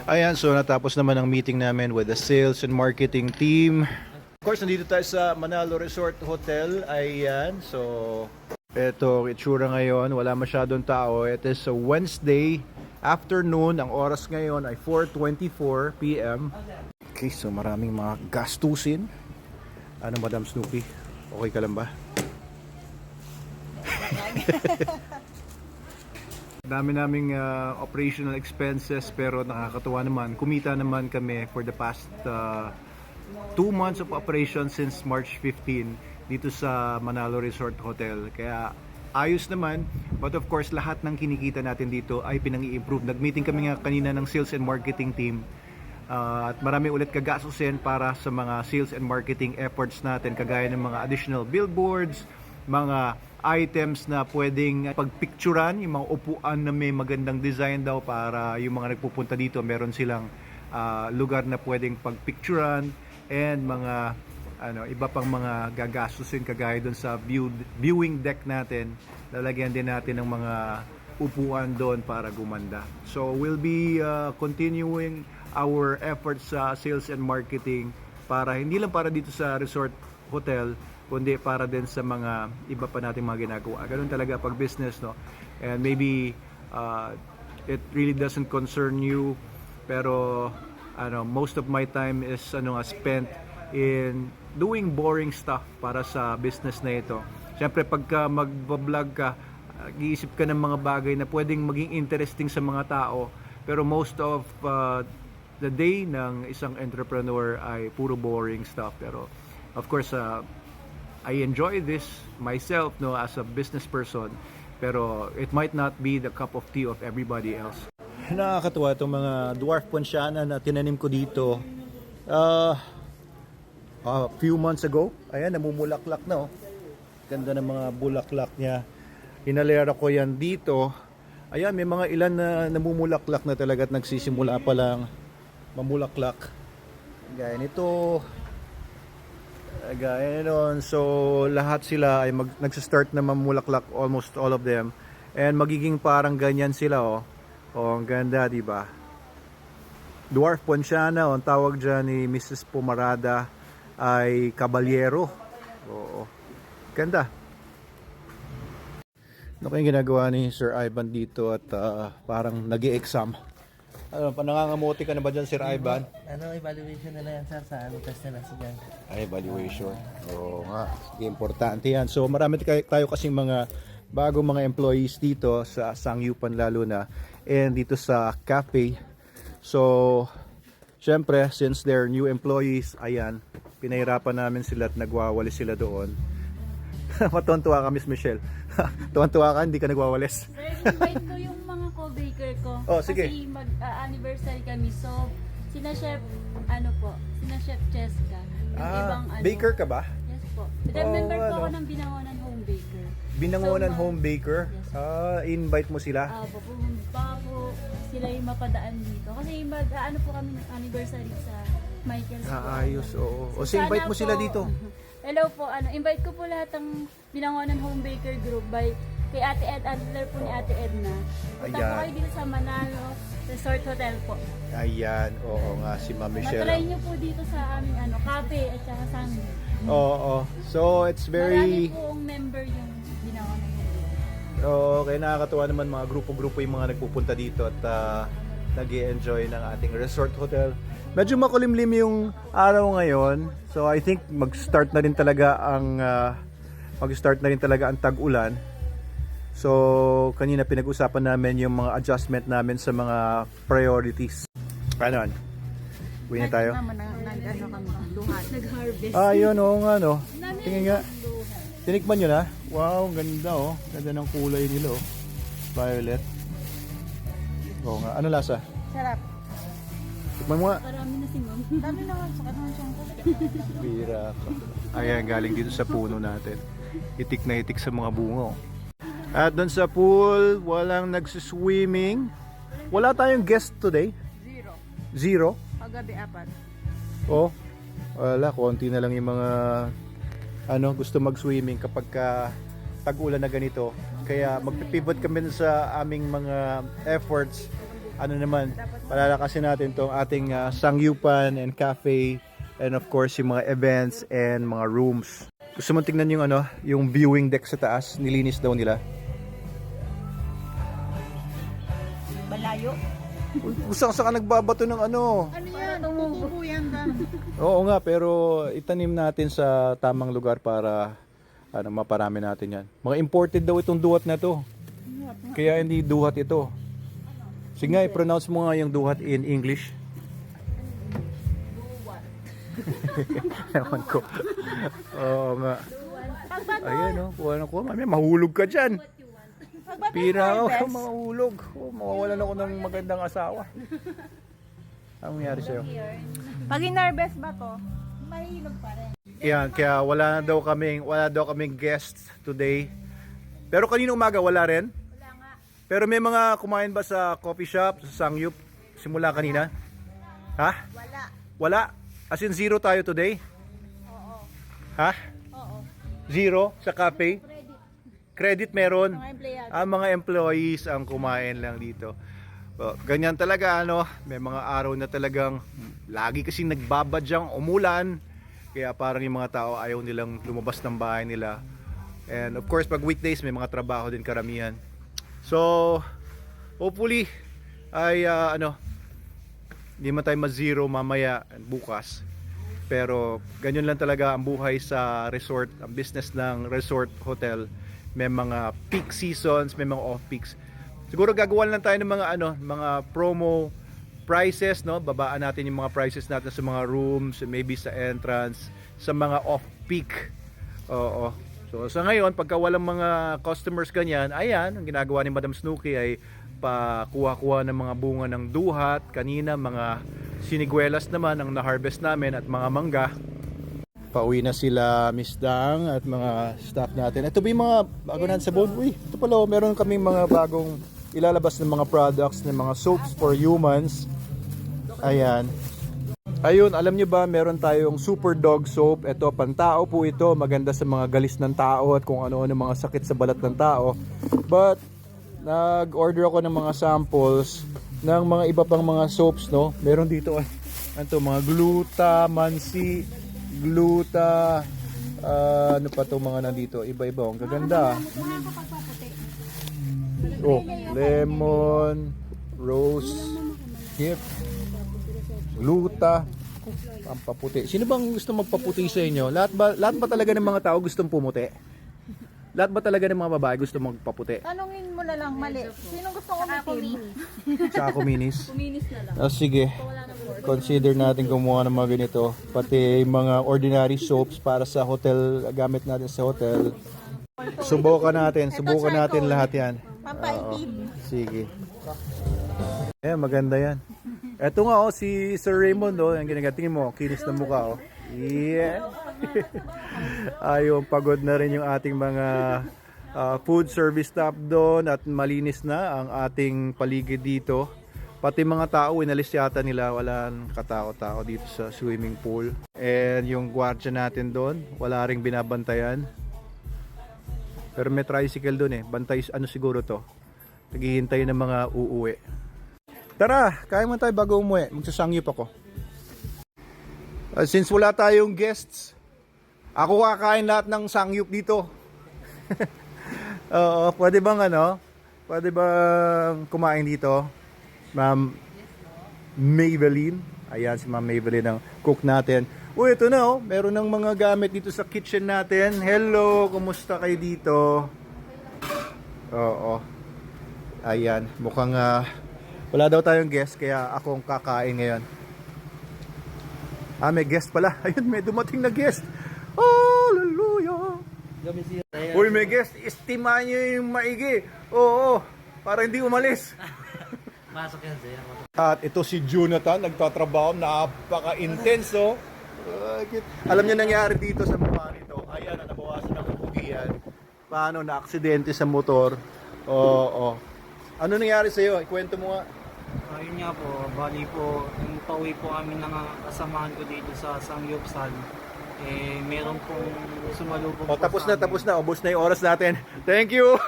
Ayan, so natapos naman ang meeting namin with the sales and marketing team. Of course, nandito tayo sa Manalo Resort Hotel. Ayan, so eto, itsura ngayon, wala masyadong tao. It is a Wednesday afternoon. Ang oras ngayon ay 4:24 p.m. Okay, so maraming mga gastusin. Ano, Madam Snoopy? Okay ka lang ba? Dami naming operational expenses pero nakakatuwa naman. Kumita naman kami for the past 2 months of operation since March 15 dito sa Manalo Resort Hotel. Kaya ayos naman. But of course, lahat ng kinikita natin dito ay pinang-i-improve. Nag-meeting kami nga kanina ng sales and marketing team. At marami ulit kagastusin para sa mga sales and marketing efforts natin. Kagaya ng mga additional billboards, mga items na pwedeng pagpicturan, yung mga upuan na may magandang design daw para yung mga nagpupunta dito meron silang lugar na pwedeng pagpicturan, and mga iba pang mga gagastusin kagaya doon sa viewing deck natin. Lalagyan din natin ng mga upuan doon para gumanda. So we'll be continuing our efforts sa sales and marketing para hindi lang para dito sa resort hotel, kundi para din sa mga iba pa nating mga ginagawa. Ganun talaga pag business, no? And maybe it really doesn't concern you, pero most of my time is spent in doing boring stuff para sa business na ito. Siyempre pagka mag-vlog ka, iisip ka ng mga bagay na pwedeng maging interesting sa mga tao, pero most of the day ng isang entrepreneur ay puro boring stuff. Pero of course, I enjoy this myself, no, as a business person, pero it might not be the cup of tea of everybody else. Nakakatuwa itong mga dwarf poinciana na tinanim ko dito a few months ago. Ayan, namumulaklak na, oh. Ganda ng mga bulaklak niya. Hinalera ko yan dito. Ayan, may mga ilan na namumulaklak na talaga at nagsisimula pa lang mamulaklak. Gaya nito. Gaya nun. So lahat sila ay nagsa-start na mamulaklak, almost all of them. And magiging parang ganyan sila, oh. Oh, ang ganda, di ba? Dwarf poinciana, ang tawag diyan ni Mrs. Pomarada ay Caballero. Oo. Ganda. Ano kayong ginagawa ni Sir Ivan dito at parang nag-i-exam? Nangangamote ka na ba dyan, Sir Ivan? Evaluation nila yan, sir, sa test nila sa dyan. Ay, evaluation. Oo nga. Importante yan. So, marami tayo kasing mga bagong mga employees dito sa Sangyupan lalo na. And dito sa cafe. So, syempre, since they're new employees, ayan, pinahirapan namin sila at nagwawali sila doon. Matuwan-tuwa ka, Miss Michelle. Tuwan-tuwa ka, hindi ka nagwawalis. Sir, invite ko yung mga co-baker ko. Oh, sige. Kasi mag-anniversary kami. So, sina Chef Cheska. Yung ibang baker ka ba? Yes po. Remember po ako ng Binangonan Home Baker. Binangonan So, Home Baker? Yes. Invite mo sila? Baka po sila yung mapadaan dito. Kasi po kami ng anniversary sa Michael's po. Ayos, oo. O, so invite mo sila dito. Hello po, invite ko po lahat ng Binangonan Home Baker Group by kay Ate Ed, handler po ni Ate Edna. Punta po kayo dito sa Manalo Resort Hotel po. Ayan, oo nga, si Ma'am Michelle. Matry nyo po dito sa aming cafe at saka sanghi. Oo. So, it's very... Marami pong member yung Binangonan Home Baker. Okay, nakakatuwa naman mga grupo-grupo yung mga nagpupunta dito at nag-i-enjoy ng ating resort hotel. Medyo makulimlim yung araw ngayon. So, I think mag-start na rin talaga ang tag-ulan. So, kanina pinag-usapan namin yung mga adjustment namin sa mga priorities. Ano? Uwi na tayo? Nag-harvest. Yun, oo nga, no. Tingin nga. Tinikman nyo na? Wow, ganda, oh. Ganda ng kulay nila, oh. Violet. Oo nga. Ano lasa? Sarap. Tikman mo nga. Karami na si Ma'am. Dami naman, saka naman siyang Bira ka. Ayan, galing dito sa puno natin. Itik na itik sa mga bunga, oh. At doon sa pool, walang nagsiswimming. Wala tayong guest today. Zero? Paggabi 4. Oh, wala. Konti na lang yung mga gusto mag-swimming kapag tag-ulan na ganito. Kaya magpipivot kami sa aming mga efforts ano naman, palalakasin natin tong ating sangyupan and cafe, and of course yung mga events and mga rooms. Gusto mo tingnan yung ano, yung viewing deck sa taas, nilinis daw nila. Malayo. Kusang ka nagbabato ng ano. Ano yan? Tumubo yan dan. Oo nga, pero itanim natin sa tamang lugar para ano, maparami natin yan. Mga imported daw itong duhat na to. Kaya hindi duhat ito. Sige nga, i-pronounce mo nga yung duhat in English. Ewan ko. Oo nga. Ayan o, kuha na ko. Mamaya mahulog ka dyan. Pira ako, mahulog. Mawawalan ako ng magandang asawa. Anong nangyari sa'yo? Pag nervous ba to? Mahilog pa rin. Yan, kaya wala daw kaming guests today. Pero kanina umaga wala rin? Wala nga. Pero may mga kumain ba sa coffee shop, sa Sangyup simula kanina? Ha? Wala. Wala? As in zero tayo today? Oo. Ha? Oo. Zero sa cafe? Credit meron. Mga empleyado. Ang mga employees ang kumain lang dito. Ganyan talaga ano, may mga araw na talagang lagi kasing nagbabadyang umulan. Kaya parang yung mga tao ayaw nilang lumabas ng bahay nila. And of course, pag weekdays may mga trabaho din karamihan. So, hopefully ay hindi man tayo ma-zero mamaya bukas. Pero ganyan lang talaga ang buhay sa resort, ang business ng resort hotel. May mga peak seasons, may mga off peaks. Siguro gagawa lang tayo ng mga mga promo prices, no? Babaan natin yung mga prices natin sa mga rooms, maybe sa entrance, sa mga off peak. Oo. So sa ngayon, pagka walang mga customers ganyan, ayan, ang ginagawa ni Madam Snooki ay pakuha-kuha ng mga bunga ng duhat. Kanina mga siniguelas naman ang na-harvest namin at mga mangga. Pauwi na sila Miss Dang at mga staff natin. Ito ba yung mga bago na sabon? Uy, ito pala, meron kaming mga bagong ilalabas ng mga products, ng mga soaps for humans. Ayan. Ayun, alam nyo ba, meron tayong Super Dog Soap. Ito, pantao po ito. Maganda sa mga galis ng tao at kung ano-ano mga sakit sa balat ng tao. But, nag-order ako ng mga samples ng mga iba pang mga soaps, no? Meron dito, ano mga Glutamancy, Gluta, ano pa itong mga nandito? Iba-iba, ang gaganda. Oh, lemon, rose, hip, gluta, pampaputi. Sino bang gusto magpaputi sa inyo? Lahat ba talaga ng mga tao gustong pumuti? Lahat ba talaga ng mga babae gusto magpaputi? Tanungin mo na lang mali. Sino gusto umitim? Sa ako minis? Kuminis na lang. Oh, sige. Wala na board. Consider natin gumawa ng mga ganito. Pati mga ordinary soaps para sa hotel, gamit natin sa hotel. Subukan natin lahat yan. Pampaitim. Sige. Maganda yan. Eto nga si Sir Raymond ang ginagatingin mo, kinis na mukha Yeah. Ayun, pagod na rin yung ating mga food service staff doon at malinis na ang ating paligid dito. Pati mga tao, inalis yata nila, walang katao-tao dito sa swimming pool. And yung gwardiya natin doon, wala ring binabantayan. Pero may tricycle doon bantay siguro to. Naghihintay ng mga uuwi. Tara, kain mo tayo bago umuwi. Magsasangyup ako. Since wala tayong guests, ako kakain lahat ng sangyup dito. Oo, pwede bang Pwede bang kumain dito? Ma'am Maybelline. Ayan si Ma'am Maybelline ang cook natin. Uy, ito na meron ng mga gamit dito sa kitchen natin. Hello, kumusta kayo dito? Oo. Ayan, mukhang wala daw tayong guest kaya ako ang kakain ngayon. May guest pala. Ayun, may dumating na guest. Hallelujah! Uy, may guest. Istimahan nyo yung maigi. Oo, para hindi umalis. Masok yan sa'yo. At ito si Jonathan, nagtatrabaho, napaka-intenso. Alam niyo nangyari dito sa mukha nito. Ayan, nabawasan ng kapugian. Paano, na-aksidente sa motor. Oo. Ano nangyari sa'yo? Ikwento mo nga. Ayun nga po, bali po, nung pauwi po kami ng kasamahan ko dito sa Samgyupsal, meron pong sumalubong po Tapos sa na, amin. Ubus na yung oras natin. Thank you!